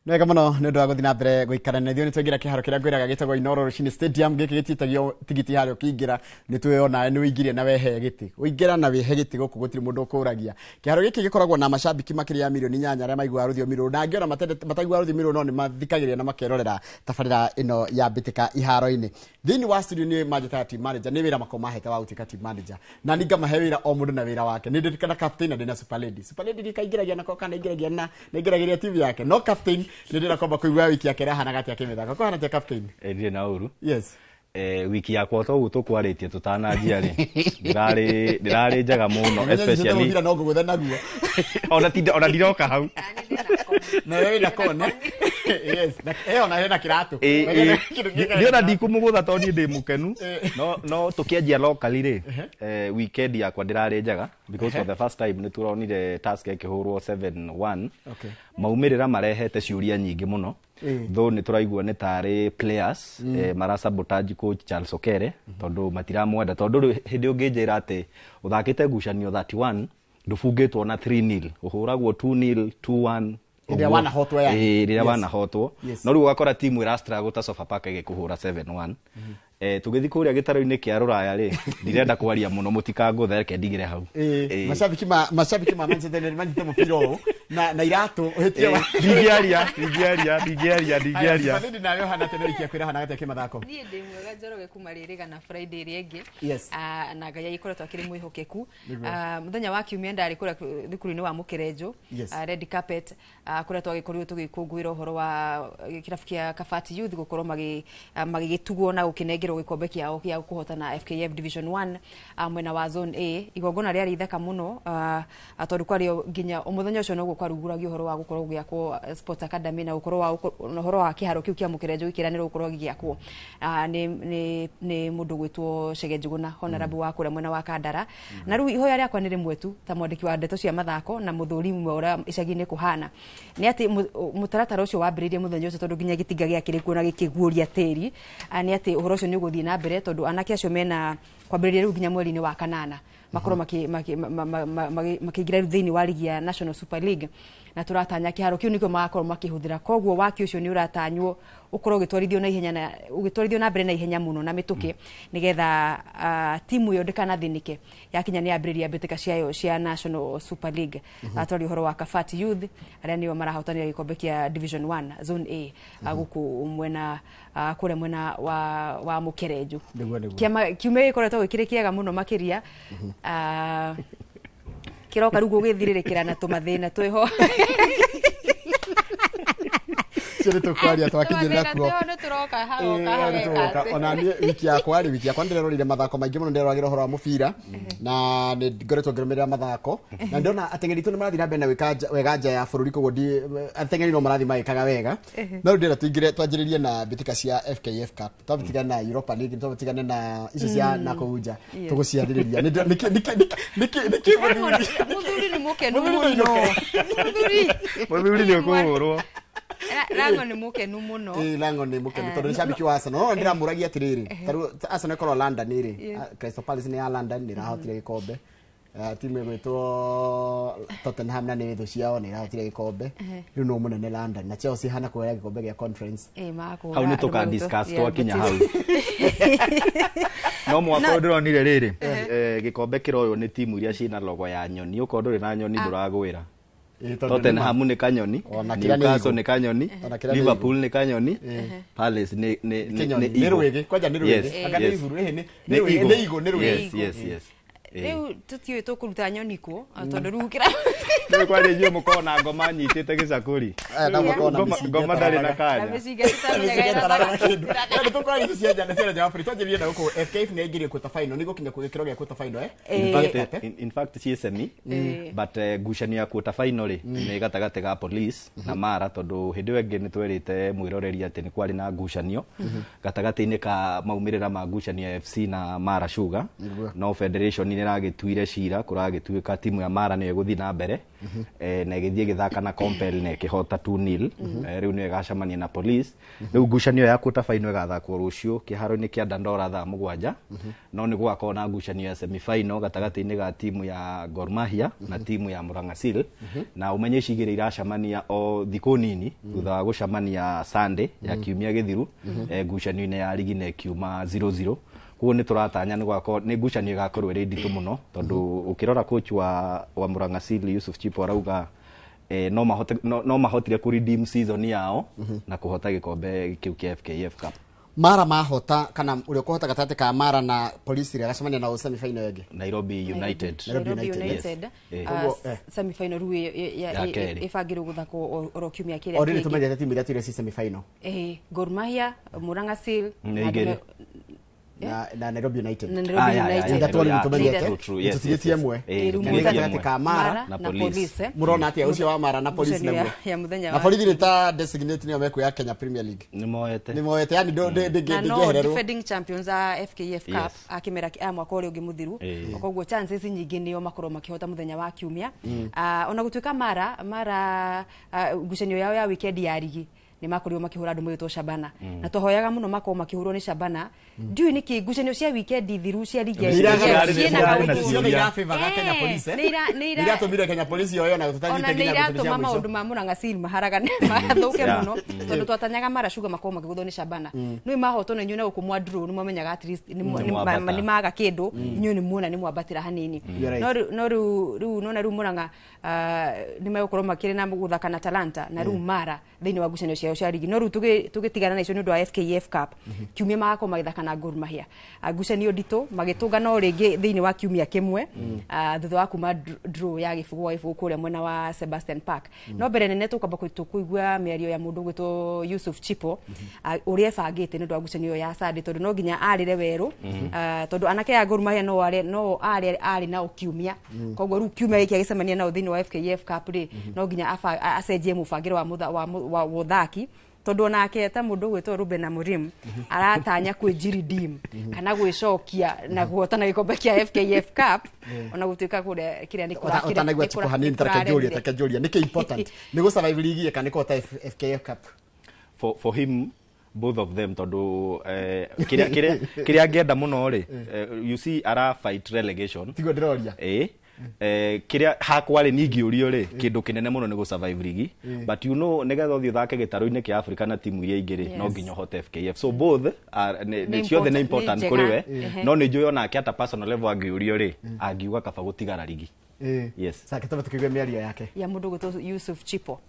Nwega muno nä ndå wa gå thiä na mbere gå ikara na ithuä nä twaingä ra kä haro kä rä a ngwä raga gä tagwo Inooro Rũcinĩ Stadium gä kä gä titagio tigiti harä å kä ingä ra nä twä ona nä wä ingä na wehe gä tä å ingä ra na wä he gä tä gå kå gå tirä må ndå å kå ragia kä haro gä kä gä koragwo na macambiki makä ria milioni 8 arä a maiguaga rå thiomi rå na angä ona mataiguaga rå thiomi rå no nä mathikagä rä ria na makerorera tabarä ra ä no ya mbä tä ka iharo-inä thä inä wa studio nä manjeta team manager nä wä ra mako mahete wa gå tuä ka team manager na ninga mahe wä ra o må ndå na wä ra wake nä ndä kana captain na ndä na super lady nä kaingä ragia nako kana ingä ragia na nä ingä ragä ria TV yake no captain nä ndä rakomba kuigua wiki yake ra hana gati yake mithako ko hana tia captain ndirĩ na ũru yes wiki yakwa to tũkwarĩtie tũtananjia rĩ ndĩrarĩ njega mũno especially ngira no ngũgũtha naguo ona ndiroka hau na wewe na kone yes ona hena kiratu ndiona ndikũmũgũtha tondũ niĩ ndĩ mũkenu no tũkĩanjia locally rĩ weekend yakwa ndĩrarĩ njega because for the first time nĩ tũronire task ĩkĩhũrwo 7-1 okay maumĩrĩra marehete ciũria nyingĩ mũno though nĩ tũraigua nĩ tarĩ players mara sabotage coach Charles Okere tondũ matiramwenda tondũ hĩndĩ ũngĩnjĩra atĩ ũthakĩte ngucanio 31 ndũbungĩtwo na 3-0 ũhũragwo 2-0 2-1 rĩrĩa wanahotwo no rĩu ũgakora timu ĩrastruggle ta Sofapaka ĩgĩkũhũra 7-1 tũgĩthiĩ kũrĩa gĩtaro-inĩ kĩa Rũraya rĩ ndirenda kwaria mũno mũtikangũthe reke ndigire hau mashabiki ma Manchester United manyite mũbira ũũ na iratũ ndingĩaria nĩ nawe hana tene wiki yakwĩra hana gati kĩmathako niĩ ndĩ mwega Njoroge kuma rĩrĩga na Friday ĩrĩa ĩngĩ na Ngai agĩkoretwo akĩrĩ mwĩhokeku mũthenya wa kiumia ndarĩ kũrĩa thukuru-inĩ wa Mũkĩrenjo red carpet kũrĩa twagĩkorirwo tũgĩkũngũĩra ũhoro wa kĩrabu kĩa Kabati Youth gũkorwo magĩgĩtugwo na gũkĩnengerwo gĩkombe kĩao gĩa kũhotana FKF Division 1 mwena wa Zone A igongona rĩarĩ ithaka mũno tondũ kwarĩo nginya mũthenya ũcio no gũkwarugũragio ũhoro wa gũkorwo gĩakwo Sports Academy na gũkorwo ũhoro wa kĩharo kĩu kĩa Mũkĩrenjo gĩkĩranĩrwo gũkorwo gĩgĩakwo nĩ mũndũ gwĩtwo Chege Njuguna honorable wa kũrĩa mwena wa Kandara na rĩu ihoya rĩakwa nĩ rĩmwe tu ta mwandĩki wa ndeto cia mathako na mũthũri ũrĩa icagi-inĩ kũhana nĩ atĩ mũtaratara ũcio wambĩrĩirie mũthenya ũcio tondũ nginya gĩtinga gĩakĩrĩ kuo na gĩkĩguũria tĩri nĩ atĩ ũhoro ũcio nĩ ũgũthiĩ na mbere tondũ anake acio mena kwambĩrĩria rĩu nginya mweri-inĩ wa kanana makorwo makĩingĩra rĩu thĩinĩ wa ligi ya National Super League na tũratanya kĩharo kĩu nĩkĩo magakorwo makĩhũthĩra koguo waki ũcio nĩ ũratanywo ũkorwo ũgĩtwarithio na mbere na ihenya mũno na mĩtũkĩ nĩgetha timu ĩyo ndĩkanathĩnĩke yakinya nĩ yambĩrĩria mbĩtĩka ciayo cia National Super League atwari ũhoro wa Kabati Youth arĩa nĩo marahotanĩra gĩkombe kĩa Division 1 Zone A gũkũ mwena kũrĩa mwena wa Mũkĩrenjo kiumia gĩkoretwo gĩkĩrĩ kĩega mũno makĩria kĩroka rĩu gũgĩthirĩrĩkĩra na tũmathĩna twĩho ciri tukwaria twakinyirira kuo nĩ tũroka haroka ona niĩ wiki yakwa ndĩrerorire mathako maingĩ mũno ndĩreroragĩra ũhoro wa mũbira na nĩ ngoretwo ngĩrũmĩrĩra mathako na ndĩrona ateng'eri tu nĩ marathiĩ na mbere na wega nja ya bũrũri koguo ateng'eri no marathiĩ magĩkaga wega no rĩu ndĩrenda twanjĩrĩrie na mbĩtĩka cia FKF Cup twabĩtigane na Europa League twabĩtigane na icio cia nakũu nja tũgũciarĩrĩria nĩkĩ mũthuri nĩ mũkenu mũno mũthuri nĩ ũkũhũrwo Lango nĩ mũkenu mũno Lango nĩ mũkenu tondũ nĩ shabiki wa Arsenal no ndĩramũragia atĩrĩrĩ tarũ Arsenal ĩkorwo London ĩrĩ Crystal Palace nĩ ya London nĩ ĩrahotire gĩkombe timu ĩgwĩtwo Tottenham na nĩ thũ ciao nĩ ĩrahotire gĩkombe rĩu no mũnene London na Chelsea hana kuoya gĩkombe gĩa Conference hau nĩ tũka discuss twakinya hau no mwaka ndĩronire rĩrĩ gĩkombe kĩroywo nĩ timu iria ciĩna logo ya nyoni ũkorwo ndũrĩ na nyoni ndũragwĩra Tottenham nĩ kanyoni Newcastle nĩ kanyoni Liverpool nĩ kanyoni Palace nĩ rwĩgĩ kwanja nĩ rwĩgĩ anga nĩ igũrũ nĩ igũrũ yes rĩu tũtiũĩ tũkũruta nyoni kũ tondũ rĩu kĩra nĩ kwarĩrio mũkorwo na ngoma nyitĩte gĩcakũri ngoma ndarĩ na kanya nĩ tũkoragwo ici cia njana cia nja wa bũrũri twanjĩrĩrie na gũkũ FKF nĩ yaingĩrire quarter final nĩ gũkinya gĩkĩro gĩa quarter final in fact ci semi but ngucanio ya quarter final nĩ gatagatĩ ga Police na Mara tondũ hĩndĩ ĩyo ĩngĩ nĩ twerĩte mwĩroreri atĩ nĩ kwarĩ na ngucanio gatagatĩ-inĩ ka maumĩrĩra ma ngucanio ya FC na Mara Sugar no federation niragituire cira kuragituika timu ya Mara ni guthi na mbere na igithie githaka na Compel na ikihota 2-0 riu ni igacamania na Police riu ngucanio ya quarter final igathakwo rucio kiharo-ini kia Dandora thaa 7 no ni gwakorwo na ngucanio ya semi final gatagati-ini ga timu ya Gor Mahia na timu ya Murang'a Seal na umenye cigire iracamania o thiku nini thutha wa gucamania Sunday ya kiumia githiru ngucanio-ini ya ligi na kiuma 0-0 kuo ni turatanya ni gwako ni ngucanio igakorwo iri nditu muno tondu ukirora coach wa Murang'a Seal Yusuf Chipo arauga no mahotire ku redeem season yao na kuhota gikombe kiu kia FKF Cup. Mara mahota kana uri kuhota gatate ka Mara na Police ria gacamania na semi final yege Nairobi United. Semi final ru ifagiro guthako oro kiumia kiria ori tumenyete timu ria tire semi final Gor Mahia, Murang'a Seal na Nairobi United. Ndatwali tumenyete tusigitie mwe ka Mara na Police. Murona atia ucio wa Mara na Police na ya muthenya na Police ni ta designate ni omeku ya Kenya Premier League. Ni moete yani no defending champions a FKF Cup akimera mwaka uri ungi muthiru koguo chances nyingi ni o makoro makihota muthenya wa kiumia ona gutuika Mara ngucanio yao ya weekend ya ligi ni makorio makihura andu mwitwo Shabana na tohoyaga muno mako makihurwo ni Shabana ndiu niki ngucanio cia weekend thiru cia ligi ya favor Kenya Police nira tumire Kenya Police yoyo na tutanyite nginya gutuma maundu ma Murang'a Seal maharaga mathuke muno tondu twatanyaga Mara Sugar mako makiguthwo ni Shabana no mahotwo na nyuna gukumwa draw ni momenyaga at least ni maga kindu nyu ni muona ni mwabatira hanini no ru Murang'a ni magukorwo makiri na guthaka na Talanta na ru Mara thini wa ngucanio cia cia ligi no ru tugitigana na icio ni ndu wa FKF Cup kiumia magako magithaka na Gor Mahia ngucanio ndito magitungana o ringi thini wa kiumia kimwe thutha wa kuma draw ya gifugu kuria mwena wa Sebastian Park no mbere nene tukamba kuigua miario ya mundu gwitwo Yusuf Chipo uria bangite ni ndu wa ngucanio ya Sunday tondu no nginya arire weru tondu anake ya Gor Mahia no ari na kiumia koguo ru kiumia giki agicemania na thini wa FKF Cup ri no nginya acenjie mubangiro wa muthaki tondu nake ta mundu gwitwo Ruben Amorim aratanya kwinjiri dim kana gwicokia na guotana gikombe kia FKF Cup ona gutuika kure kiria ni kwa kire ona gwatiko hanini tarakejoria niki important ni go survive league kana ko ta FKF Cup for him both of them tondu kiria ngenda muno ri you see ara fight relegation tigo ndiroria kiria hakwa ri ningi urio ri kindu kinene muno ni go survive league but you know negetha uthi thake gitaro-ini kia Africa na timu iria ingiri no nginya hote FKF so both are the name important kuri we no ni njuyo nake ata personal level angiurio ri angiuga kaba gutigara ligi yes sasa kitaba tukigwe miario yake ya mundu gwitwo Yusuf Chipo.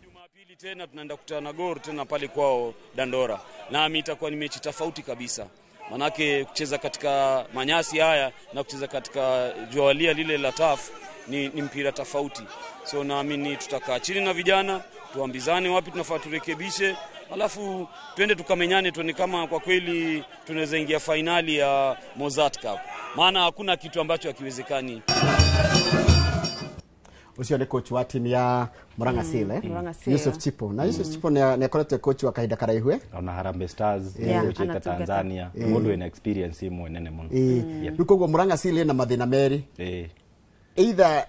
Jumapili tena tunaenda kukutana na Gor tena pale kwao Dandora na itakuwa ni mechi tofauti kabisa. Manake kucheza katika manyasi haya na kucheza katika jualia lile la TAF ni mpira tofauti. So naamini tutakaa chini na vijana tuambizane wapi tunafaa turekebishe, alafu twende tukamenyane tuone kama kwa kweli tunaweza ingia finali ya Mozart Cup. Maana hakuna kitu ambacho hakiwezekani. Ucio ni coach wa timu ya Murang'a Seal Yusuf Chipo na Yusuf Chipo ni akorete coach wa kaida karaihu ona Harambee Stars coach Tanzania mundu ina experience imwe nene muno bikugo Murang'a Seal na mathina meri either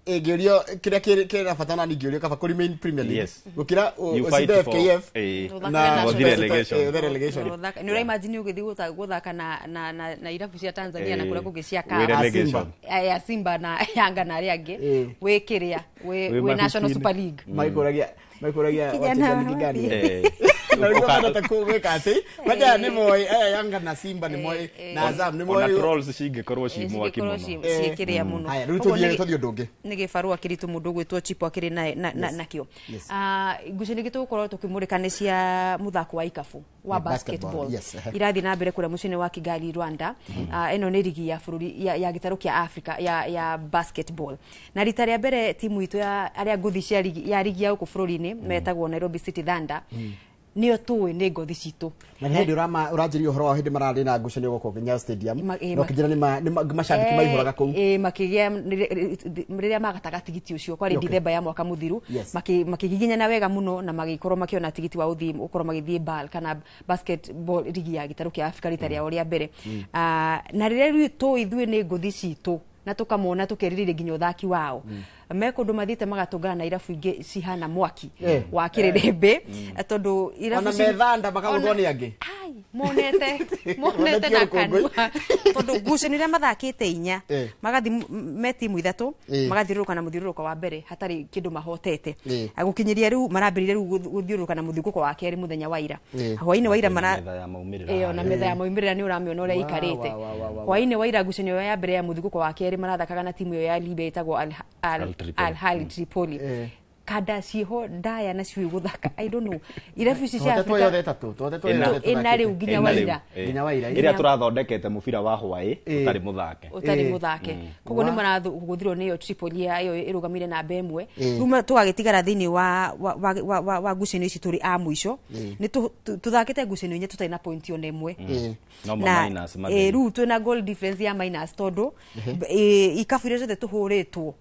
egerio kira fatana ni gerio kaba kuri main Premier League gukira FKF na relegation ni ura imagine ugithi guthaka na irabu cia Tanzania na kura kugicia ka Simba na Yanga na ria angi we kiria we National Super League maikoragia wachezaji gani na ukapata takuweka ati baada ni moi Yanga na Simba ni moi na Azam ni moi na trolls shige korwo shimo akimono kiria muno haya rutothio ndungi nige farua kiritu mundu gwitwo Chipo akiri na kio ngucini gitu korwo tukimurikanisia muthako wa ikafu wa basketball irathi na mbere kura mucini wa Kigali Rwanda eno ni ligi ya bururi ya gitaro kia Africa ya basketball na rita ria mbere timu itu ya aria nguthi cia ligi ya huko bururi-ini metagwo Nairobi City Thunder nio tuwe nĩ ngothi citũ na hindi uranjiria uhoro wa hindi mararĩ na ngucanio gũkũ Nyayo Stadium no kijana ni macambiki maihũraga kũu makĩgĩa rĩrĩa magataga tigiti ũcio kwarĩ December ya mwaka mũthiru makigiginyana wega muno na magĩkorwo makiona tigiti wa uthi ukorwo magĩthiĩ BAL kana basketball ligi ya gĩtarũ kĩa Afrika rita rĩao rĩa mbere na rĩrĩa ithuĩ nĩ ngothi citũ na tukamona tukeririre nginya uthaki wao mekundu mathite magatungana na irabu ingi cihana mwaki wa kirembe tondu irabu ona methanda makagudwo ni angi monete na kanwa tondu ngucanio mathakite inya magathi me timu ithatu magathiruruka na muthiruruko wa mbere hatari kindu mahotete agukinyiria riu marambirire riu guthiruruka na muthiruko wa keri muthenya wa ira hwaini wa ira na metha ya maumirira ni uramiona uria ikarite hwaini wa ira ngucanio ya mbere ya muthiruko wa keri marathakaga na timu ya Libya itagwo Al Ahly Tripoli kada ciho ndaya na ciu guthaka I don't know irabu cia Afrika enari nginya waira iria turathondekete mubira wa Hawaii utari muthake koguo ni maraguthirwo niyo Tripoli yo irugamire na mbemwe ruma tugagitigara thini wa ngucanio ici turi a mwisho ni tuthakite ngucanio inya tutai na point yo nemwe na ru twina goal difference ya minus tondu ikabire zothe tuhuritwo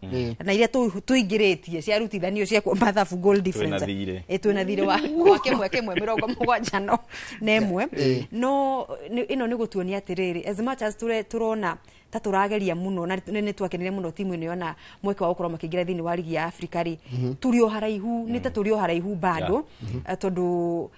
na iria tuingiritie cia rutithanio cia mathabu goal difference twina thire wa kemwe 70 nemwe no ino ni gutuonia atiriri as much as turona ta turageria muno na ni twakenire muno timu ino yona mweke wa gukorwo makigira thini wa ligi ya Afrika ri turio haraihu ni ta turio haraihu bado tondu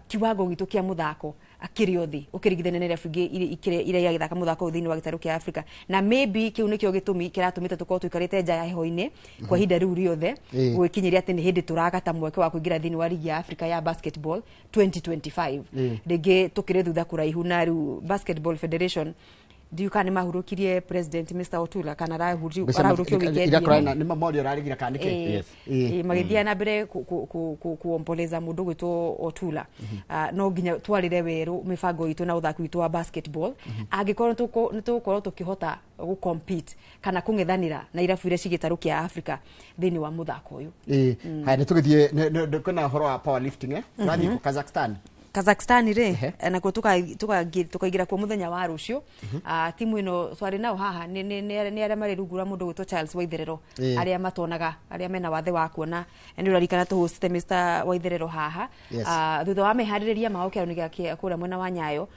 kiwango gitu kia muthako akirio thi ukirigithania na refuge ire ya githaka muthako thini wa gitaru kia Afrika na maybe kiu nikio gitumi kiratumite tukorwo tuikarite nja ya heho-ini kwa hinda riu riothe gwikinyiria ati ni hindi turagata mweke wa kuingira thini wa ligi ya Afrika ya basketball 2025 rege tukire thutha kuraihu na riu Basketball Federation ndiukani mahurukirie president Mr. Otula kana arahurukio weekend ni memorial arigira kanike magithia na mbere kuomboleza mundu gwitwo Otula no nginya twarire weru mifango itu na uthaki witu wa basketball angikorwo tukorwo tukihota gu compete kana kung'ethanira na irabu iria cigitaru kia Africa thini wa muthako uyu hai ni tugithie kuna horo wa powerlifting rani ku Kazakhstan ri na ko tukaigira kwa muthenya wa rucio timu ino swari nao haha ni aria mari rugura mundu gwitwo Charles Waitherero aria matonaga aria mena wathe wa kuona ndio rarikana to host Mr. Waitherero haha thutha wa mehaririria maokero ni gake kura mwena wa Nyayo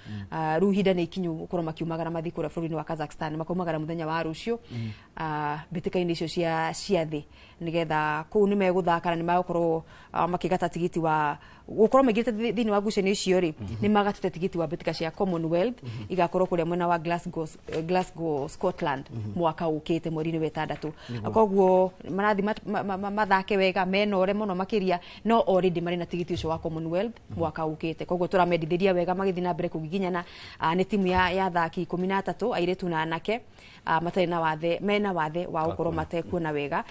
ruhinda ni ikinyu ukoro makiumagara mathikura bũrũri wa Kazakhstan makomagara muthenya wa rucio bitika-ini icio cia thi nigetha kuu ni meguthaka ni magokorwo makigata tigiti wa gukorwo megite thini wa ngucanio icio ri ni magatite tigiti wa bitika cia Commonwealth igakorwo kuria mwena wa Glasgow Scotland mwaka ukite mweri-ini wa 6 koguo marathi mathake wega menore muno makiria no already mari na tigiti ucio wa Commonwealth mwaka ukite koguo turamendithiria wega magithina mbere kugiginyana ni timu ya thaki 13 airetu na anake matari na wathe mena wathe wa gukorwo matekuona wega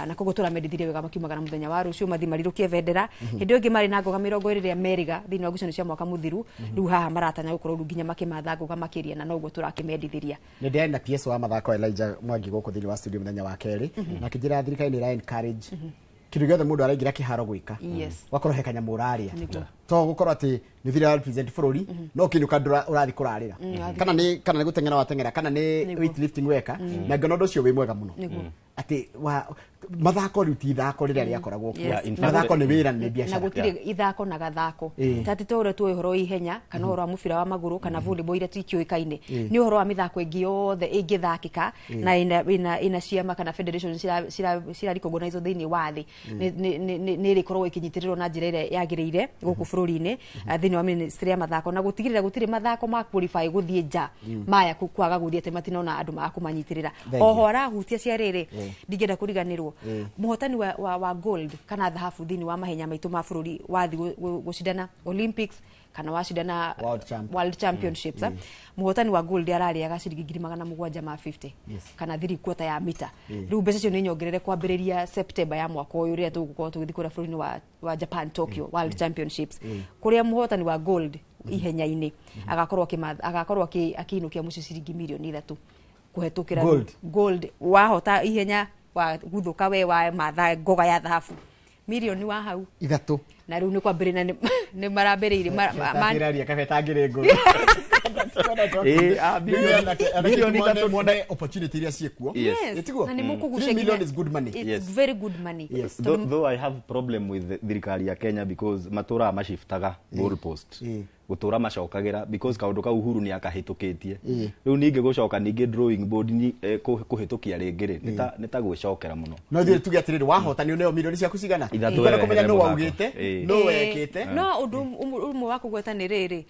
na koguo turamendithiria wega makiumagara muthenya wa rucio mathi marirukie vendera hindi ungi mari na ngoga 20 America thini wa ngucanio cia mwaka muthiru riu haha maratanya gukorwo nginya makimatha ngoga makiria na noguo turakimendithiria ni ndai na PS wa mathako Elijah Mwangi guku thini wa studio muthenya wa keri na kijira thirikari ni encourage kindu giothe mundu araingira kiharo gwika wakorwo he kanya muraria to gukorwo ati ni thira represent bururi no kindu kadura urathi kurarira kana ni gutengera watengera kana ni weightlifting weka na ngono cio wi mwega muno ati mathako riu ti ithako riria riakoragwo mathako ni wira ni biashara na gutire ithako na gathako tati tore tu uhoro ihenya kana uhoro wa mubira wa maguru kana volleyball iria tikioikaine ni uhoro wa mithako ingi yothe ingithakika na ina ciama kana federation cira recognize thini wa thi ni rikorwo ikinyitirirwo na njira iria yagireire guku bururi-ini thini wa ministry ya mathako na gutigirira gutire mathako ma qualify guthie nja maya kwaga guthie ate matinona andu makumanyitirira oho arahutia cia riri ndigenda kuriganirwo muhotani wa gold kana dhahabu thini wa mahenya maitu ma bururi wathi gushidana Olympics kana washidana World Championships muhotani wa gold arari agacirigi 750 kana 3/4 ya mita riu mbeca cio ni nyongerere kwambiriria September ya mwaka uyu ria tugukorwo tugithikura bururi wa Japan Tokyo World Championships kuria muhotani wa gold ihenya-ini agakorwo akiinukia mucio ciringi milioni 3 kuhetukira gold wahota ihenya wa guthuka we wa matha ngoga ya dhahabu milioni wa hau 3 na riu ni kwambirina ni marambiriire Tiraria kabeta ngire nguru opportunity iria ciekuo na ni mukugucia 3 million is good money. It's very good money. Though I have problem with thirikari ya Kenya because matura mashiftaga goalpost gutura macokagira because kaundu ka Uhuru ni akahitukitie riu ninge gucoka ninge drawing board ni kuhitukia ringiri nita gwicokera muno no thire tuge atiriri wahotani neo milioni ciaku cigana ikora kumenya no waugite no wekite no undu umwe wa kugweta ni riri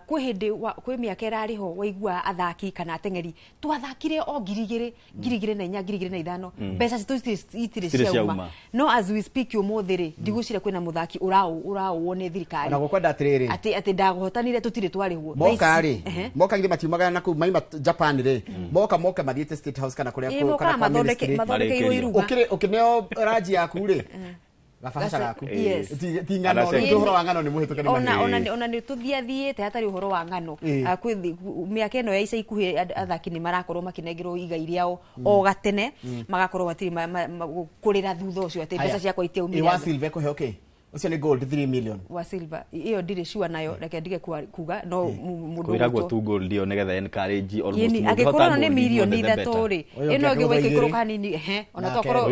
kwi hindi kwi miaka irariho waigua athaki kana atengeri twathakire o ngirigire na inya ngirigire na ithano mbeca citu itire ciauma no as we speak umuthiri ndigucire kwina muthaki urao wone thirikari na gukwenda atiriri ati ndagohotanire tutire twarihwo moka ngi matiumaga na ku maima Japan ri moka mathiete State House kana kuria ko kana mathondekeirwo iruga ukineo raji yaku ri gabasha gaku ti ngano ni uhoro wa ngano ni muhituke ni ona ni tuthiathiite hatari uhoro wa ngano kwi miaka ino ya ica ikuhi athaki ni marakorwo makinengirwo igai riao o gatene magakorwo batiri kurira thutha ucio ati mbeca ciakwa itiaumira wa silver ko he ucio ni gold 3 million wa silver iyo ndire sure nayo reke ndige kuga no mundu kwiragwo tu gold dio negetha encourage almost agikora ni million 3 ri ino giweke kuruka nini ona tokoro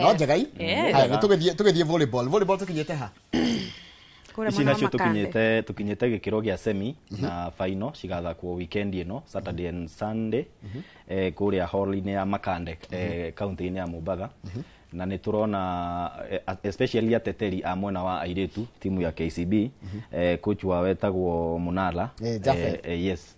no jagai haya tugethie volleyball tukinyete ha ici nacio tukinyete gikiro gia semi na final cigathakwo weekend ino Saturday and Sunday kuria hall-ini ya Makande county-ini ya Mombasa na ni turona especially ateteri a mwena wa airetu timu ya KCB coach wa wetagwo Munala yes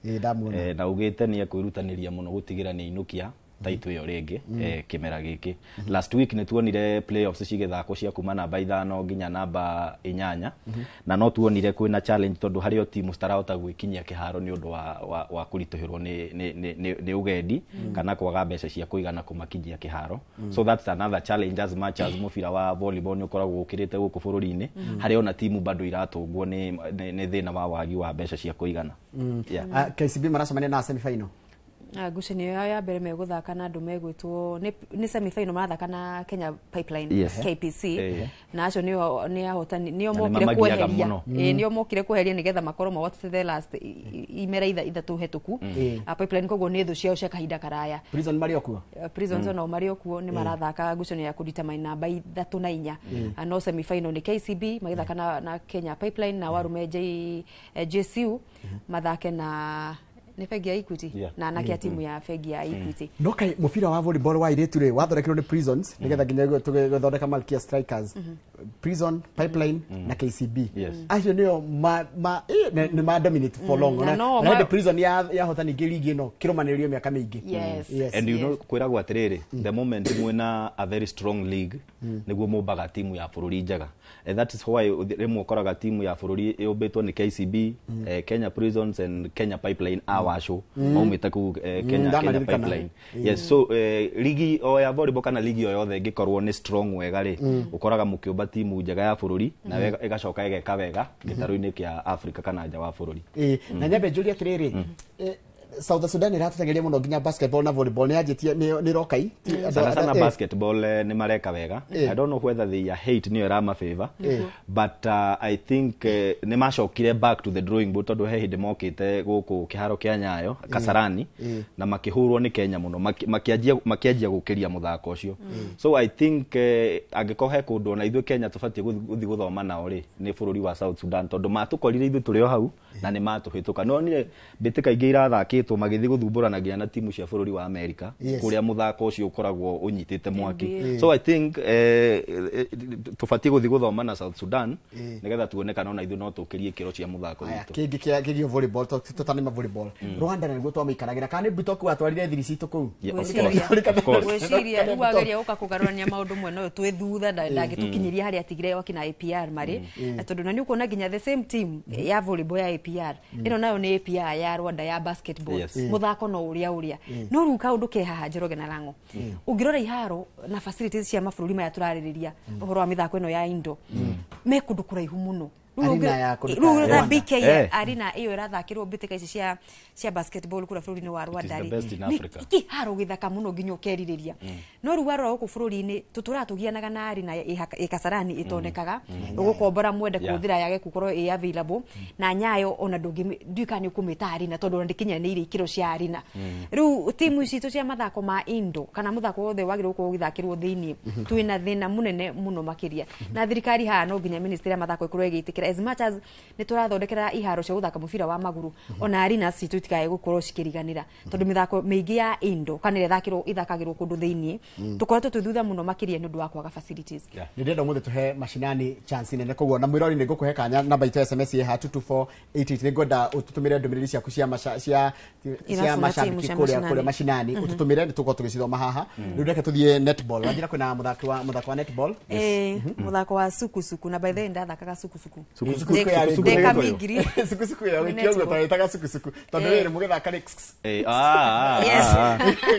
na ugite ni kwirutaniria muno gutigira ni inukia taitu yo ringi kimera giki last week ni tuonire playoffs cigithako cia kuma namba 5 nginya namba 8 na no tuonire kwina challenge tondu hario timu starahota gwikinyia kiharo ni undu wa kurituhirwo ni ugendi kana kwaga mbeca cia kuigana kumakinyia kiharo so that's another challenge as much as mufira wa volleyball ni ukoragwo ukirite guku bururi-ini hario na timu bado iratungwo ni thina wa wagi wa mbeca cia kuigana KCB maracemania na semi final gucenio yao ya mbere meguthaka na andu megwitwo ni semi final marathaka na Kenya Pipeline KPC na acio ni ahotani nio mokire kweheria nio mokire kweheria nigetha makorwo mawatete the last imera ithatu hetuku Pipeline koguo ni thu ciao cia kahinda karaya Prison Mariokuo Prisons no Mariokuo ni marathaka gucenio ya kudetermine namba 3 na 4 no semi final ni KCB magithaka na Kenya Pipeline na warume JCU mathake na ni fegi ya Equity na nakia timu ya fegi ya Equity no kai mufira wa volleyball wa iretu ri wathondekirwo ni Prisons nigetha nginya tugathondeka Malkia Strikers Prison Pipeline na KCB acio nio ni ma dominate for long na the Prison ya hotani ligi no kiromanirio miaka mingi and you know kwiragwo atiriri the moment mwena a very strong league niguo mubaga timu ya bururi njaga that is why remwe koraga timu ya bururi yobetwo ni KCB Kenya Prisons and Kenya Pipeline awasho maumite ku Kenya Pipeline so ligi o ya volleyball kana ligi o yothe ngikorwo ni strong wega ri ukoraga mukiumba timu njaga ya bururi na igacoka igeka wega gitaro-ini kia Africa kana nja wa bururi na nyambe Julia Kiriri South Sudan iratutegeria muno nginya basketball na volleyball ni ajetie ni rokai sana basketball ni mareka wega I don't know whether they hate ni era ma favor but I think ni macokire back to the drawing board tondu he hindi mokite guku kiharo kia Nyayo Kasarani na makihurwo ni Kenya muno makianjia gukiria muthako ucio so I think agikohe kundu na ithu Kenya tubatie guthi guthoma nao ri ni bururi wa South Sudan tondu matukorire ithu turi o hau na ni matuhituka no ni bitika ingi irathakitwo magithi guthumburanagia na timu cia bururi wa America kuria muthako ucio ukoragwo unyitite mwaki so I think tubatie guthi guthoma na South Sudan nigetha tuonekana na ithu no tukirie kiro cia muthako witu kingi volleyball tutanima volleyball Rwanda ni guo twamikaragira kana bitoku watwarire thirisi tuku gwiciria riu ageria uka kugarurania maundu mwena uyu twi thutha ndagitukinyiria haria atigire wakina APR mari tondu na ni ukuona nginya the same team ya volleyball ya APR ino nayo ni APR ya Rwanda ya basketball muthako no uria no ruka undu ke haha Njoroge na Lango ungirora iharo na facilities cia mabururi maya turaririria uhoro wa mithako ino ya Indo me kundu kuraihu muno Rura BK arena iyo irathakirwo mbitika ici cia basketball kura bururi-ini wa Rwanda iki haro githaka muno nginya ukeririria no ruwaro guku bururi-ini tutura tugianaga na arena ikasarani itonekaga ugukombora mwende kuthira yage gukorwo i available na nyayo ona ndukani kumita arena tondu ndikinyanire ikiro cia arena riu timu ici tu cia mathako ma indo kana muthako wothe wagirwo kuthakirwo thiini twina thina munene muno makiria na thirikari ha no nginya ministry ya mathako ikorwo igitikira as much as ni turathondekera iharo cia guthaka mubira wa maguru ona arena ci tutikae gukorwo cikiriganira tondu mithako meingi ya indo kana ithakagirwo kundu thiini tukoretwo twithutha muno makiria nundu wa kwaga facilities ni ndenda muthe tuhe mashinani chance nene koguo na mwirori ni ngukuhe kanya namba itu SMS ha 22488 ni ngoda ututumire ndumiriri ciaku cia mashabiki kuria mashinani ututumire ni tuko tugicithoma haha riu ndeke tuthie netball wajira kwina muthako wa netball muthako wa sukusuku na by the way ndathakaga sukusuku deka mingiri sukusuku ya wikio twitaga sukusuku tondu riri mugithaka ni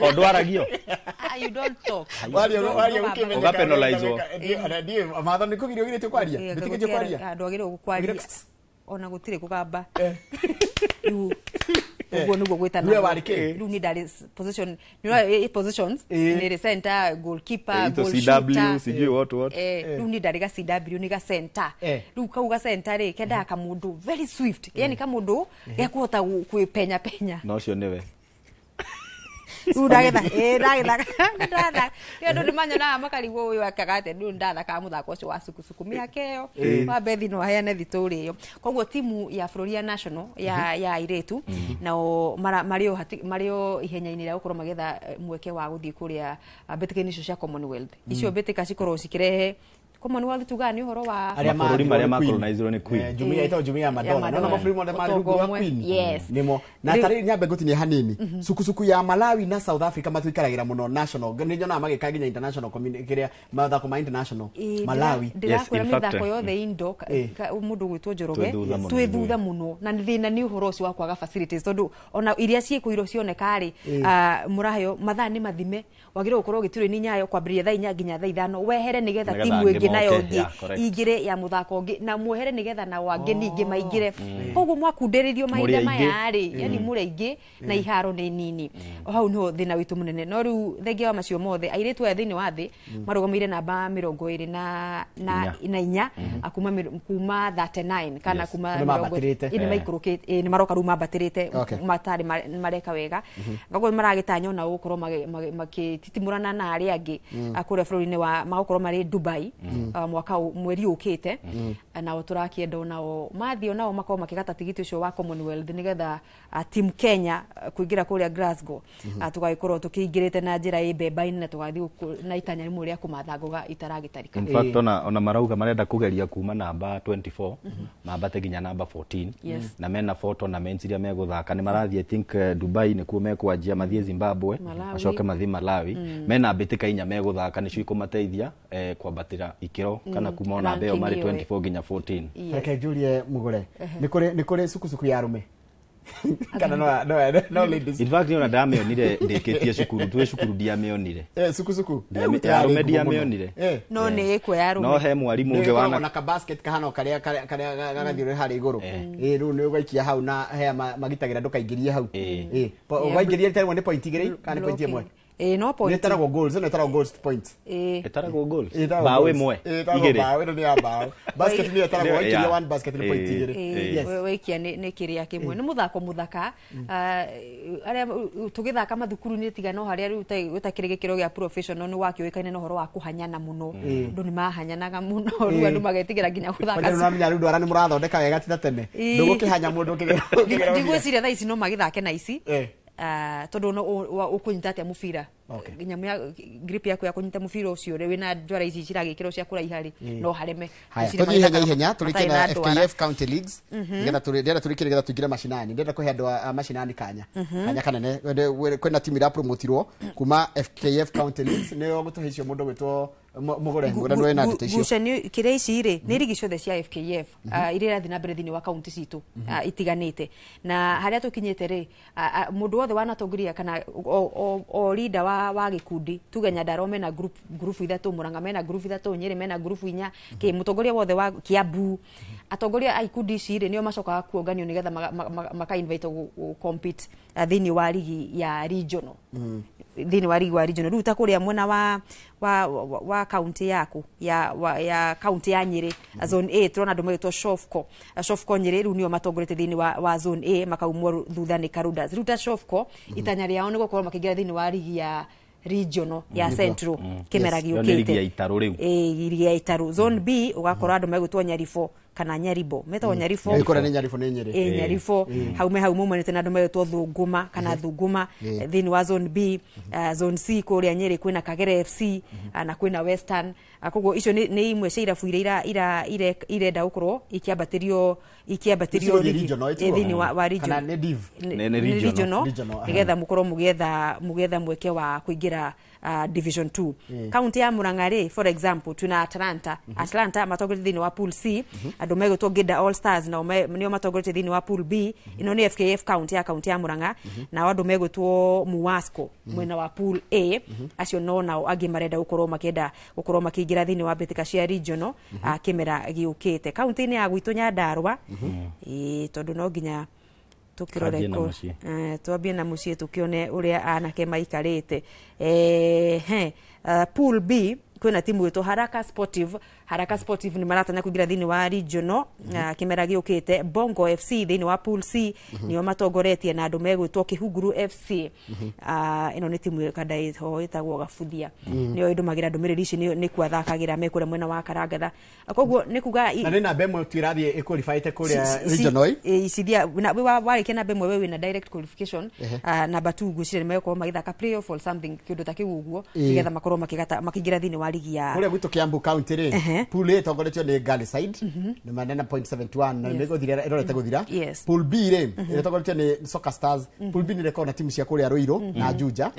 odwaragio you don't talk wario ukimenya ugapenalize ndio amatho ni kugirio gire tukwaria nditigije kwaria ndogire gukwaria ona gutire kugamba ugo nugo gwetana riu ni ndari position positions ni center goalkeeper goal shooter sijui what riu ni ndari ga CW ni ga center riu kauga center ri kenda kamundu very swift yani kamundu gekuhota kwipenya no cio niwe ndagetha ndagetha ndio ndimanya na makarigwo uyu akagate ndio ndathaka muthako ucio wa sukusuku miakeo wa bethi no hayane thituri iyo koguo timu ya Floria National ya iretu nao mario ihenya-ini ria gukorwo magetha mweke wa guthii kuria mbetikaini icio cia Commonwealth icio mbetika cikorwo cikirehe Commonwealth tugani uhoro wa mabũrũri marĩa makolonizerwo ni Queen jumia ito jumia ya Madonna na mabũrũri mothe marungu wa Queen nimo na tarĩ nyambe gutinie hanini sukusuku ya Malawi na South Africa matwikaragira muno national ni nyona magika nginya international community mathako ma international Malawi ndirakwira mithako yothe indo mundu gwitwo Njoroge twithutha muno na thina ni uhoro ucio wa kwaga facilities tondu ona iria ciikuiro cionekari murahayo mathani mathime wagire gukorwo gitiro ni nyayo kwambiria thaa 4 nginya thaa 5 wehere nigetha timu ingi nayo igire ya muthako ngi na muhere nigetha na wangi ningi maigire koguo mwakundiririo mahinda mayari yani muri ingi na iharo ni nini hau no thina witu munene no riu thenge wa macio mothe airetu ya thini wa thi marugamire namba 20 na 4 akuma 39 kana kuma 20 ni maikurukite ni maroka ruma batirite matari mareka wega ngago maragitanya na gukorwo makititimurana na ari angi akure bururi-ini wa magukorwo mari Dubai mwaka mweri ukite nao turakienda nao mathio nao makao makigata tigiti ucio wa Commonwealth nigetha team Kenya kuingira kuria Glasgow tugagikorwo tukiingirite na njira ibeba-ini na tugathi na itanya rimwe ria kumathangoga itaragitarika in fact ona marauga marenda kugeria kuma namba 24 mambate nginya namba 14 na mena photo na menziria meguthaka ni marathi I think Dubai ni kuo mekwanjia mathie Zimbabwe macoke mathi Malawi mena mbitika inya meguthaka nicio ikumateithia kwambatira ikiro kana kuma ona beo mari 24 nginya 14 reke Julie Mugure ni kuri sukusuku ya rume kana no ladies in fact ona ndameonire ndikitie cukuru twe cukuru ndiameonire sukusuku ya rume ndiameonire no ni iko ya rume no he mwarimu unge wana ka basket kahano karia gagathire hari iguru riu ni ugaikia hau na he magitagira ndukaingirie hau ugaingirie tayari ni point igiri kana point imwe no point netara goals points etara goals bawe mwe igere bawe ni aba basket ni etara goal one basket ni point igere yes wekia ni kiria kimwe ni muthako muthaka aria tugithaka mathukuru ni tiga no haria riu utakire gikiro gia professional ni wakioikaine no horo wa kuhanyana muno ndu ni mahanyanaga muno riu andu magetigira nginya guthaka ndu namenya riu ara ni murathondeka wega tita tene ndugukihanya mundu kigira ndigwiciria thaa ici no magithake na ici tondu no ukunyita atia mubira nyamu ya grip yaku ya kunyita mubira ucio wina ndwara ici ciragikirwo cia kura ihari no hareme tuthi ihenya turikina FKF County Leagues ngetha turikire tuingire mashinani ndenda kuhe andu mashinani kanya kanene kwena timu ira promotirwo kuma FKF County Leagues niyo gutuhicio mundu gwitwo mugore no ina ndeto icio gucanio kire ici ri ni rigi ciothe cia FKF iria thina mbere thini wa kaunti citu itiganite na haria tukinyete ri mundu wothe wanatongoria kana o leader wa gikundi tuge Nyandarua mena group ithatu Murang'a mena group ithatu Nyeri mena group inya ki mutongoria wothe wa Kiambu atongoria a ikundi ici ri nio macokaga kuonganio nigetha maka invite go compete thini wa ligi ya regional thini wa ligi wa regional ruta kuria mwena wa county yaku ya county ya Nyeri zone A turona ndu megitwo Shofco Nyeri ru nio matongorete thini wa zone A makaumwo thutha ni Karudas ruta Shofco itanya riao ni gukorwo makigira thini wa ligi ya regional ya central kimera giukite ligi ya itaru zone B ugakora andu megitwo Nyarifo kana Nyaribo metawo Nyarifo ikora ni Nyarifo ni Nyeri Nyarifo hau mumanite na andu megitwo Thunguma kana Thunguma thini wa zone B zone C kuria Nyeri kwina Kagere FC na kwina Western koguo icio ni imwe cia irabu irenda gukorwo ikiambatirio thini wa region kana ni div ni regional nigetha mukorwo mugetha mweke wa kuingira division 2 county ya Murang'a ri for example tuna Atlanta matongorete thini wa pool C andu megitwo Gida All Stars na nio matongorete thini wa pool B ino ni FKF county ya Murang'a na andu megitwo Muwasco mwena wa pool A acio no nao agi marenda gukorwo makiingira thini wa betika cia regional kimera giukite county ni ya gwitu Nyandarua tondu no nginya tukiroreko twambie na mucie tukione uria anake maikarite pool B kwina timu yetu Haraka Sportive ni maratanya kugira thini wa regional kimera giukite Bongo FC thini wa pool C nio matongoretie na andu megwitwo Kihunguru FC ino ni timu kadai ho itagwo Gabuthia nio idumagira ndumiriri ici ni kwathakagira mekure mwena wa Karangatha koguo ni kuga na ni namba imwe twirathie iqualified kuria regional icithia wari kena namba imwe wewe na direct qualification namba 2 gucire meko magithaka playoff or something kindu takiguguo nigetha makorwo makigira thini wa ligi ya kuria gwitu Kiambu county ri pool A tongoretio ni Galiside ni manena 0.71 na nego thira irorete guthira pool B ri tongoretio ni Soccer Stars pool B ni rekona na timu cia kuria Ruiru na Juja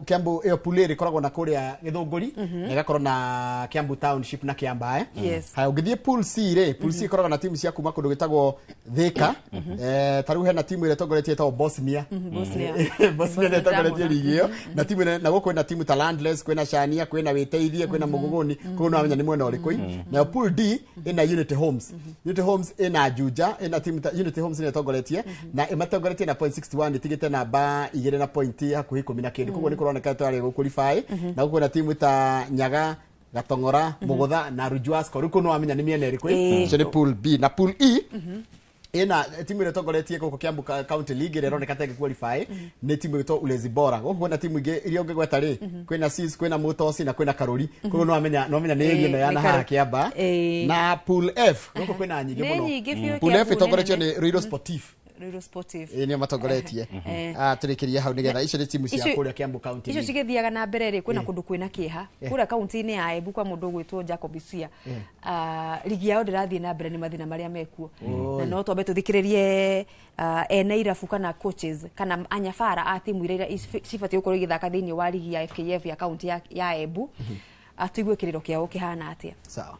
Kiambu iyo pool A rikoragwo na kuria Githunguri igakorwo na Kiambu Township na Kiambae haya ugithie pool C ri pool C ikoragwo na timu cia kuma kundu gitagwo Thika taru hena timu ile tongoretio ta Bosnia ni tongoretio ligi iyo na timu na goko na timu ta Landless kwena Shania kwena Witeithie kwena Muguguni kuna amenya ni mwena uliko na pool D ina Unity Homes ina Juja ina timu Unity Homes ni tongoretie na imatongoretie na 0.61 itigite namba 2 na point hakuhi 10 koguo ni kuroneka twari guqualify na goko na timu ta Nyaga Gatongora Mugutha na Rujuasco ruko no amenya ni miena iriko so ni pool B na pool E ina timu ile tongoretie koko Kiambu County League ile roneka tege qualify ni timu ito Ulezi Bora go na timu inge ile ongegweta ri kwina Sis kwina Mutosi na kwina Karuri kono no amenya ni ile na yana ha Kiamba na pool F go kwina nyingi muno pool F tongoretio ni Ruiru Sportive ni matongoretie turikiria hau nigetha icio ni timu cia kuria Kiambu County icio cigithiaga na mbere ri kwina kundu kwina kiha kuria county ni ya Embu kwa mundu gwitwo Jacob Isia ligi yao ndirathie na mbere ni mathina maria mekuo na no twambe tuthikiririe ene irabu kana coaches kana anyabara a timu iria cibatie gukorwo igithaka thini wa ligi ya FKF ya county ya Embu atuigwe kiriro kiao kihana atia sawa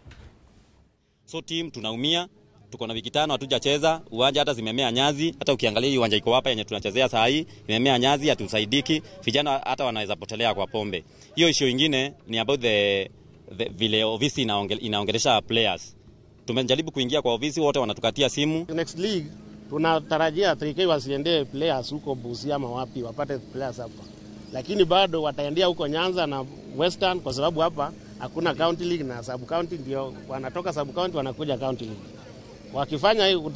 so team tunaumia tuko na wiki 5 hatujacheza uwanja hata zimemea nyazi hata ukiangalia hii uwanja iko hapa yenye tunachezea saa hii imemea nyazi hatusaidiki vijana hata wanaweza potelea kwa pombe hiyo issue nyingine ni about the vile ofisi inaongelesha players tumejaribu kuingia kwa ofisi wote wanatukatia simu next league tunatarajia 3K wasiende players huko Busia ama wapi wapate players hapa lakini bado wataendea huko Nyanza na Western kwa sababu hapa hakuna county league na sub county ndio wanatoka sub county wanakuja county league wakifanya hiyo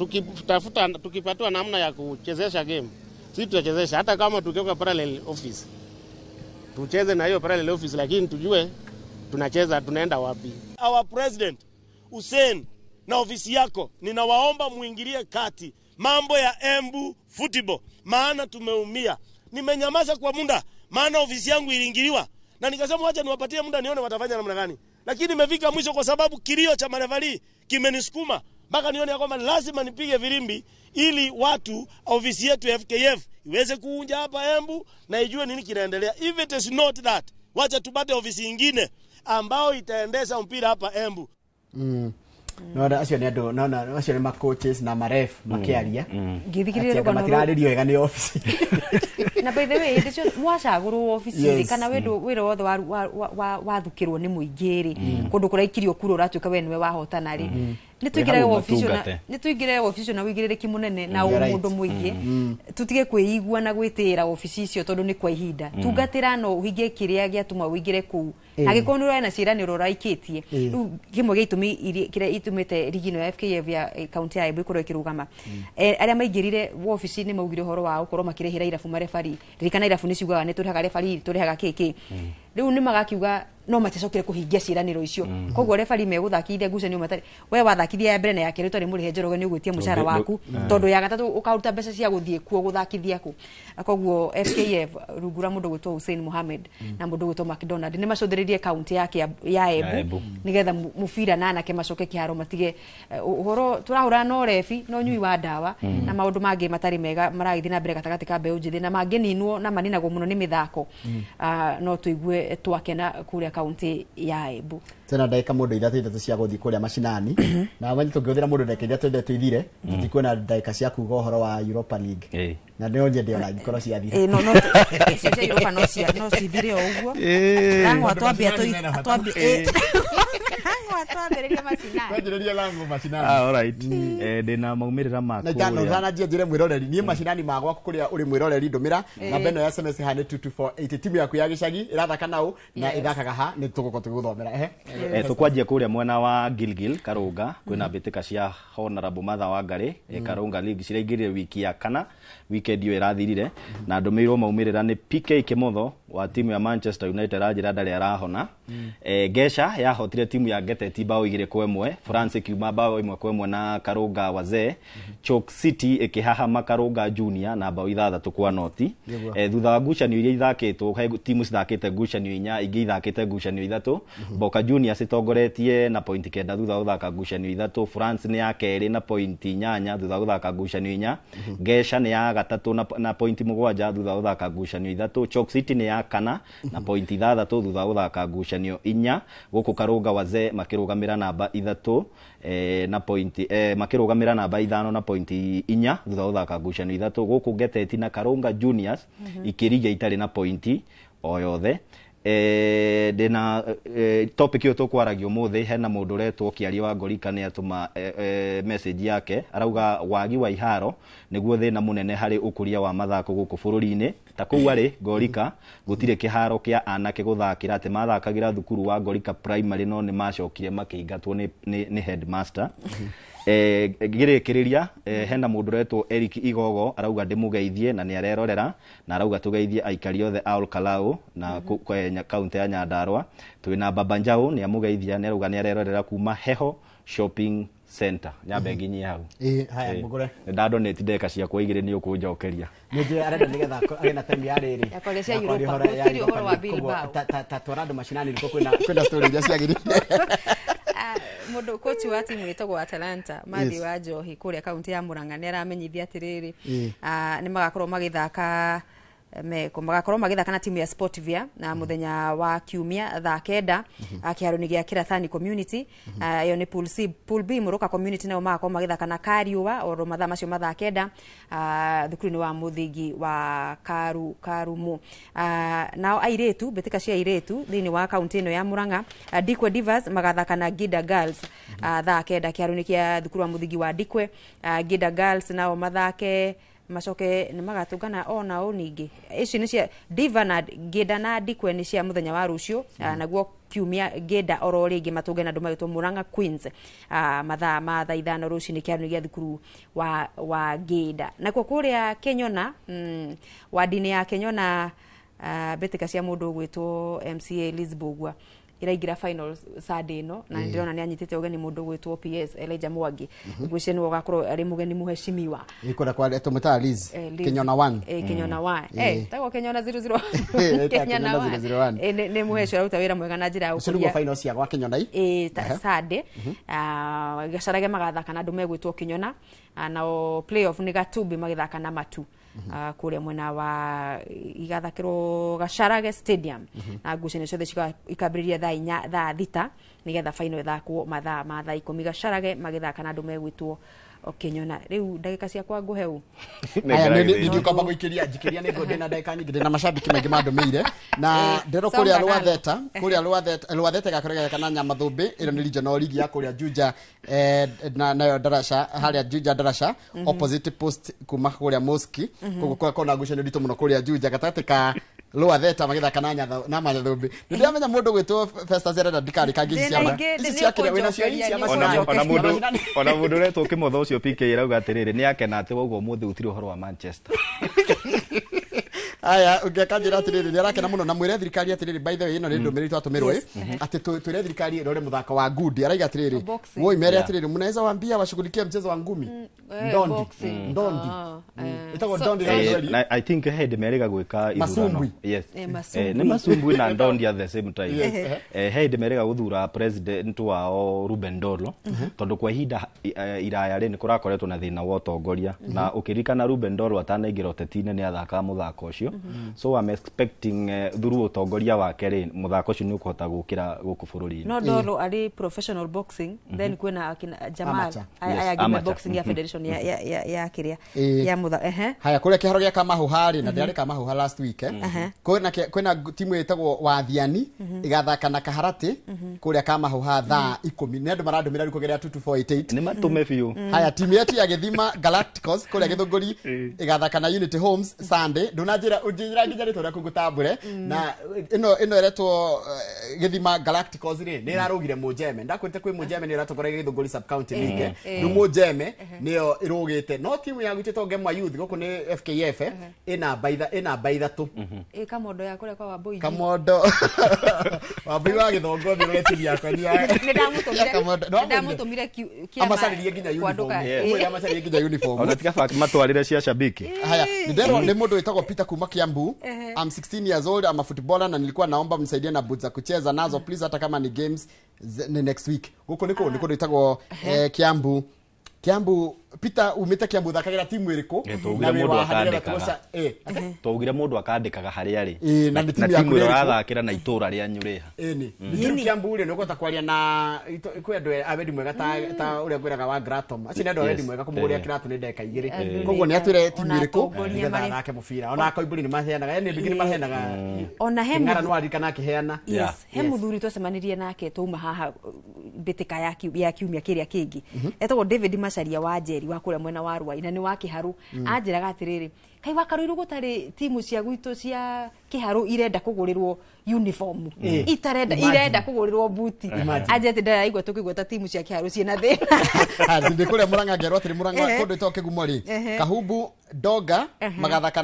tukipatwa namna ya kuchezesha game sisi tutachezesha hata kama tukiweka parallel office tucheze na hiyo parallel office lakini tujue tunacheza tunaenda wapi. Our president Hussein na ofisi yako ninawaomba muingilie kati mambo ya Embu football maana tumeumia. Nimenyamaza kwa muda maana ofisi yangu iliingiliwa na nikasema acha niwapatie muda nione watafanya namna gani lakini nimefika mwisho kwa sababu kilio cha marefali kimenisukuma mpaka nione kwamba lazima nipige virimbi ili watu ofisi yetu FKF iweze kuunja hapa Embu na ijue nini kinaendelea. If it is not that wacha tupate ofisi nyingine ambao itaendesha mpira hapa Embu. No acio ni andu no acio ni ma coaches na maref makiaria ngithikirire kwa matirario ega ni office na by the way ndicho mwacagurwo office kana wira wothe wathukirwo ni muingiri kundu kuraikirio kuro ratuka we niwe wahotana ri nituingire office na wigirire munene na mundu muingi tutige kwĩigua na gwĩtĩra office icio tondu ni kwa ihinda tungatira no uhingie kiria giatuma wigire ku agikonu ro na ciraniro raikitie riu kimwe gitumi kiria itumite rigino ya FKF ya county ya Embu ikorwo ikirugama aria maingirire office ni maugire horo wa ukorwo makirehira irabu marefari ririkana irabu ni ciugaga ni turihaga refari turihaga kiki riu ni magakiuga no matecokire kuhingia ciraniro icio koguo refari meguthakithia ngucanio matari we wathakithia ya mbere na ya keri tari muri henjero ni ugwitie mushara waku tondu ya gatatu ukauta mbeca cia guthie kuo guthakithia ku koguo FKF rugura mundu gwitwo Hussein Mohamed na mundu gwitwo McDonald ni macotheririe county yake ya Embu nigetha mufira na anake macoke kiharo matige uhoro turahura no refi no nyui wa dawa na maundu mangi matari mega maragithina na mbere gatagati ka mbeu njithi na mangininwo na maninagwo muno ni mithako no tuigue twakena kuria county ya Embu tena ndagika mundu ithatũ cia guthii kuria macinani na wanyi tungĩhũthĩra mundu ndagika iria twende tuithire tutikwona ndagika cia kuga uhoro wa Europa League na ndio nyende ona ikorwo ciathire no cia Europa no cithire uguo lango atwambia atwambĩrĩria macinani twanjĩrĩria lango macinani all right ndina maumirira makwa na jana thana njire mwiroreri nie macinani magwa kuria uri mwiroreri ndumira na beno ya SMS ha ni 22480 timu yaku ya gicagi irathaka nau na ithakaga ha ni tuguko tuguthomera tukwanjia kuria mwena wa Gilgil Karunga kwina mbitika cia Honorable Martha Wangari Karunga League ciraingirire wiki ya kana weekend yo irathirire na ndumirwo maumirira ni PK Kimotho wa timu ya Manchester United ajira ndari arahona Gesha yahotire timu ya Geteti bao 2-1 France kiuma bao 1-1 na Karunga Wazee Chok City ikihahama Karunga Junior na bao 3-0 thutha wa ngucanio iria ithakitwo timu cithakite ngucanio 4 ingi ithakite ngucanio 3 Boca Juniors citongoretie na point 9 thutha wa guthaka ngucanio 3 France ni ya keri na point 8 thutha wa guthaka ngucanio 4 Gesha ni ya gatatu na point 7 thutha wa guthaka ngucanio 3 Chok City ni ya kana na point 6 thutha wa guthaka ngucanio 4 guku Karunga Wazee makirugamira namba 3 na point makirugamira namba 5 na point 4 thutha wa guthaka ngucanio 3 guku Geteti na Karunga Juniors ikirigia itari na point o yothe dena topic yo tukwaragio muthi hena mundu retwo kiaria wa Ngorika ni atuma message yake arauga wagi wa iharo niguo thina munene hari ukuria wa mathako guku bururi-ini ta kuu ari Ngorika gutire kiharo kia anake guthakira ati mathakagira thukuru wa Ngorika primary no ni macokire makiingatwo ni headmaster girekereria hena mundu retwo Eric Igogo arauga ndimugeithie na ni arerorera na arauga tugeithie aikari othe a Olkalau na kwenya county ya Nyandarua twina Baba Njau ni amugeithia ni arauga ni arerorera kuma Heho Shopping Center nyambe nginyi hau haya mugure ndadonate ndeka cia kwa igire ni ukunjokeria nije arenda nigetha agena time ya riri ya kolesia Europa kiri horo wa Bilbao ta torado mashinani liko kwenda story ya ciagiri mundu coach wa timu yetagwo Atalanta Mathi wa Njohi kuria county ya Murang'a ni aramenyithia atiriri ni magakorwo magithaka magakorwo magithaka na timu ya Sportvia na muthenya wa kiumia thaa 9 kiharoni gia Kirathani community yo ni pool B Muruka community na magakorwo magithaka na Kariuwa oro mathaa macio mathaa 9 thukuru-ini wa muthingi wa Karumu nao airetu betika cia airetu thini wa county ino ya Murang'a Dikwe Divas magathaka na Gida Girls thaa 9 kiharoni kia thukuru wa muthingi wa Dikwe Gida Girls nao mathake macoke ni magatungana ona oningi ici ni cia Diva na Gida na Dikwe ni cia muthenya wa rucio naguo kiumia Gida oro ringi matungana andu magitwo Murang'a Queens mathaa ma thaa 5 rucio ni kiaruni gia thukuru wa Gida na kwa kuria Kenyona wadini ya Kenyona betika cia mundu gwitwo MCA Lisbogwa iraingira finals Saturday no na ndirona ni anyitite ugeni mundu gwitwo PS Elijah Mwangi ngwice ni ugakorwo ari mugeni muheshimiwa ikora kwa tumeta Liz Kenyona 1 Kenyona 1 tago Kenyona 00 Kenyona 1 ni muheshimiwa ruta wira mwega na njira ya ukuria finals ya kwa Kenyona Saturday gacarage magathaka na andu megwitwo Kenyona na playoff ni Gatubi magithaka na Matu kuria mwena wa igathakirwo Gacarage Stadium na ngucanio ciothe ikambĩrĩria thaa thita nigetha final ithakwo mathaa ma thaa 10 Gacarage magithaka na andu megwitwo Okenyona riu ndagika cia kwa nguheu aya nĩ kwamba gũikiria nĩ ngode na ndagika nyingĩ ndĩna macambiki maingĩ mandumeire na ndero kuria Rwatheta gakorega kana Nyamathũmbĩ ĩno nĩ regional league ya kuria Juja nayo Ndarasha haria Juja Ndarasha opposite post kuma kuria Moski koguo kona ngucanio ndito muno kuria Juja gatagatĩ ka Rwatheta magithaka na Nyamathũmbĩ ndiramenya mũndũ gwĩtwo Festus Erenda ndikari kangi ciama ici ciakire wĩna cio ici ciama ona mũndũ retwo Kĩmotho ucio PK rauga atiriri ni akena ati woguo muthi utiri uhoro wa Manchester aya ungekanjira atiriri ni arakena muno na mwire thirikari atiriri by the way ino ni ndumiriri twatumirwe ati twire thirikari rore muthako wa good araiga atiriri woi mere atiriri mnaweza waambia washughulikie mchezo wa ngumi ndondi itago ndondi I think head merega gwika ithurano yes ni masumbwi na ndondi at the same time head merega guthura president wao Ruben Ndolo tondu kwa ihinda iraya ri ni kurakoretwo na thina wa utongoria na ukirikana Ruben Ndolo atanaingira utetine ni athaka muthako ucio so I'm expecting through utongoria wake ri muthako ucio ni ukuhota gukira guku bururi no Ndolo ari professional boxing then kwena Jamal ayagime boxing ya federation ya kiria ya mutha haya kuria kiharo gia Kamahu hari na ndiari Kamahu last week kwena timu yetagwo Wathiani igathaka na Kaharati kuria Kamahu thaa 10 ni andu marandumira ri kugeria 2248 ni matume biu haya timu yetu ya Githima Galacticos kuria Githunguri igathaka na Unity Homes Sunday ndunajira ujira nginya ri toria kugutambure na ino eretwo Githima Galacticos ri ni irarugire Mujeme ndakwite kwi Mujeme ni iratogora Githunguri sub county league ni Mujeme niyo irugite no timu ya gwitito Gemwa Youth guku ni FKF ina baitha tu kamondo ya kuria kwa Wambui kamondo Wambui wa Githongo thire timu yakwa ni ndamutumire kia amasaririe nginya uniform amasaririe nginya uniform ona tika fact matwarire cia shabiki haya ndero ni mundu witagwo Peter kuma Kiambu I'm 16 years old I'm a footballer na nilikuwa naomba mnisaidie na boots za kucheza nazo please hata kama ni games next week guko niko witagwo Kiambu Peter umite Kiambu thakagira timu iriku na mundu akandikaga tugire mundu akandikaga hari ari na timu irathakira na itura ria nyuriha ni Kiambu ri niko takwaria na kwendu abedi mwega ta uria gwiraga wa Gratom aci ni abedi mwega kumuguria Gratom ni ndeka igiri koguo ni atwire timu iriku ni thake mubira ona koiburi ni maheanaga yani bigini maheanaga ona he ngara no arika nake heana he muthuri twacemanirie nake tuma haha bitika ya kiumia kiria kingi etagwo David Macharia wa Njeri wa kuria mwena wa Rwai na ni wa Kiharu anjiraga atiriri kai wakaruiru gutari timu cia gwitu cia Kiharu irenda kugurirwo uniform irenda kugurirwo buti ajete ndara igwa tukigweta timu cia Kiharu ciena thina ndi kuria Murang'a ngerwa atiri Murang'a kundu itoke gumori Kahubu Doga magathaka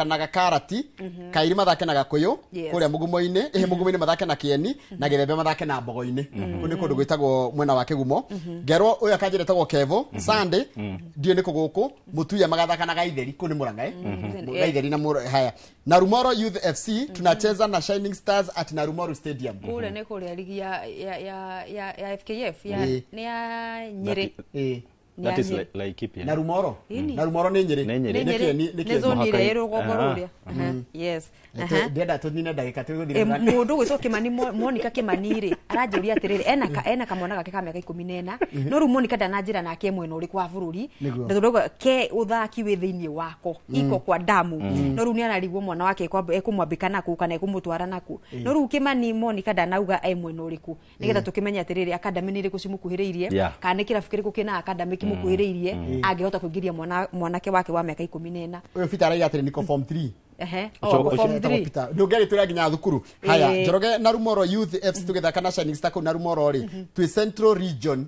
na Gakarati Kairi mathake na Gakuyu kuria Mugumo-ini Mugumo-ini mathake na Kieni na Githembe mathake na Mbogo-ini kundu kundu gwitagwo mwena wa Kigumo ngerwa uyu akanjire tagwo Kevo Sunday ndio niko guku Mutuya magathaka na Gaitheri kuni Murang'a Gaitheri na haya na Rumoro Youth FC tunacheza na Shining Stars at Narumoro Stadium kule ni kuria ligi ya FKF ni ya Nyeri that is like Kipia na Rumoro ni Nyeri ni zone ile rugogoruria yes ndenda tunine ndagika tuguthira mundu gwitwo Kimani Monica Kimani ri aranjuria atiriri ena kamwana gake ka miaka 14 no ru Monica ndanajira nake mwena uri kwa bururi ndogo ke uthaki wi thiini wako iko kwa damu no ru ni ararigwo mwana wake ekumwambika naku kana ekumutwara naku no ru Kimani Monica ndanauga ai mwena uriku nigetha tukimenya atiriri academy ni riku cimukuhiriirie kana kirafikiri kukina academy kimukuhiriirie angehota kuingiria mwanake wake wa miaka 14 uyo Peter araiga atiri niko form 3 form 3 ndugeri turia nginya thukuru haya Njoroge na Rumoro Youth FC tugethaka na Shining Star na Rumoro ri twi Central Region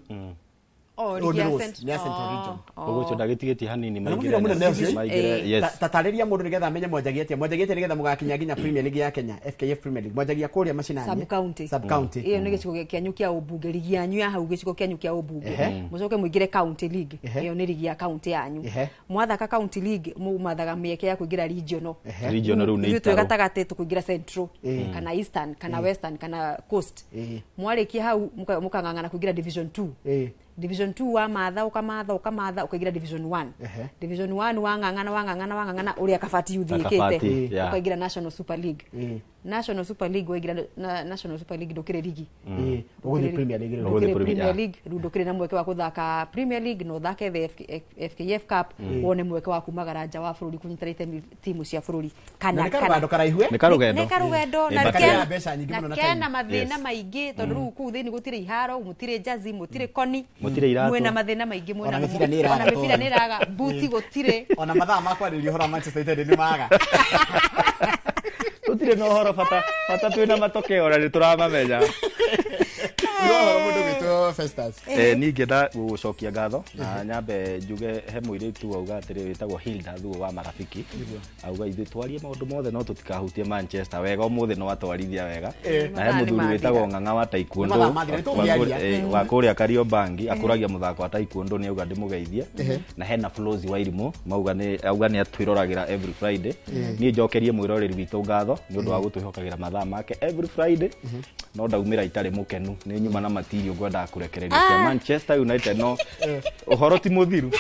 Central Region ugo ndagitigetie hanini maigire yes tatariria mundu nigetha amenye mwanjagiatia nigetha mugakinya nginya Premier League ya Kenya FKF Premier League mwanjagia kuria macinani sub county iyo ni gicigo kianyu kia ubunge ligi yanyu ya hau gicigo kianyu kia ubunge mucoke muigire county league iyo ni ligi ya county yanyu mwathaka county league mumathaga mieke ya kuingira regional ru ni tugatagate tukuingira central kana eastern kana western kana coast mwarikia hau mukangangana kuingira division 2 division 2 wa matha ukamatha ukaingira division 1 division 1 wangangana uria kabati youth ikite ukaingira national super league National Super League wagira National Super League ndukire ligi uguthi Premier League Premier League ndukire na mweke wa kuthaka Premier League no thake the FKF Cup wone mweke wa kumagara nja wa bururi kunyitarite timu cia bururi kana ni karugendo na kena mathina maingi tondu ru ku thini gutire iharo mutire jazi mutire koni mwena mathina maingi mwena mipira ni raga buti gutire ona mathaa makwaririo hora Manchester United ni maga tutire no horo fata twina matokeo na nituramamenya horo mundu gitu Festus ninge da gucokia ngatho na nyambe njuge he muiritu auga atiri witagwo Hilda thuo wa marafiki auga ithu twarie maundu mothe no tutikahutie Manchester wega umuthi no atwarithia wega na he muthuri witagwo Ng'ang'a wa taekwondo wa kuria Kariobangi akuragia muthako wa taekwondo ni auga ndimugeithie na hena Flozi wa Irimo mauga ni atwirораgira every Friday ni njokerie mwiroreri witu ngatho ni undu wa gutwihokagira mathaa make every Friday no ndaumira itari mukenu ni nyuma na matirio ngwenda kurekereria kia Manchester United no uhoro ti muthiru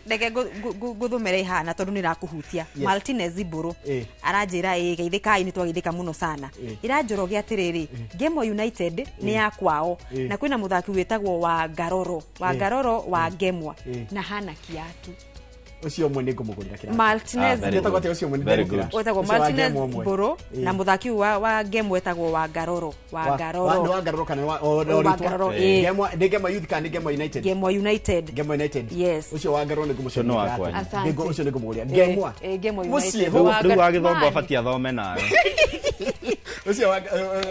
ndege guthumere ihana tondu nirakuhutia Martinez Buru aranjira geithikai ni twageithika muno sana iranjoroge atiriri Game United ni ya kwao na kwina muthaki wetagwo wa Garoro wa Gemwa na hana kiatu ucio mwe ngumugurira kira Martinez ndetagwo ate ucio mwe ndegukira wetagwo Martinez Buru na muthaki wa Game wetagwo wa Garoro wa Garoro kana wa Game Youth kana Game United yes ucio wa Garoro ngumucona ucio ngumugurira Game United riu agithomba afatia thome nawe ucio wa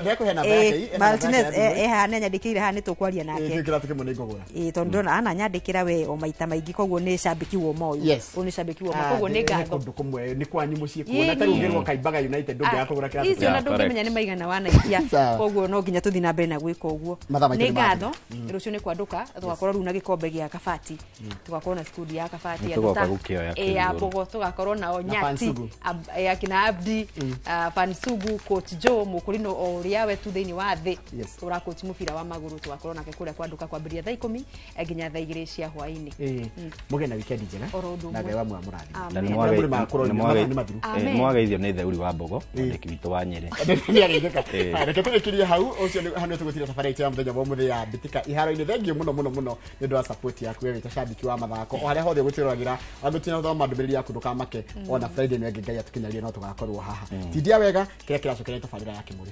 ndeko hena bake Martinez hana nyandikire hana tukwaria nake kira tuke mune ngogora tondu ana nyandikira we o maita maingi koguo ni shabiki wo moyo oni shabiki wo koguo ni ngatho kumwe ni kwanyu mucie kuona ta rugerwo Kaimbaga United ndungi kugura kira icio na ndungimenya ni maigana wana ikia koguo no nginya tuthi na mbere na gwika uguo ni ngatho rucio ni kwanduka tugakorwo ru na gikombe gia Kabati tugakorwo na skudi ya Kabati ya bogo tugakorwo na Onyati akina Abdi Fansugu coach Joe mukurino oria wetu thiini wa thi ura coach mupira wa maguru tugakorwo nake kuria kwanduka kwambiria thaa 10 nginya thaa 2 cia hwaini mugena weekend njega na Ngai wa murathi na ni mwageithio ni theuri wa Mbogo ndeki witu wa Nyeri ni ageithika reke tukirie hau ucio hanu tugutira safari ya muthenya wa muthi ya bitika iharo-ini thengio muno ni ndo support yaku wewe tashabiki wa mathako o haria hothe gutiragira agutina thoma ndumiriria yaku ndukamake ona Friday ni Ngai atukinyarie no tugakorwo haha tidia wega kira kiracokera tabarira ya kimuri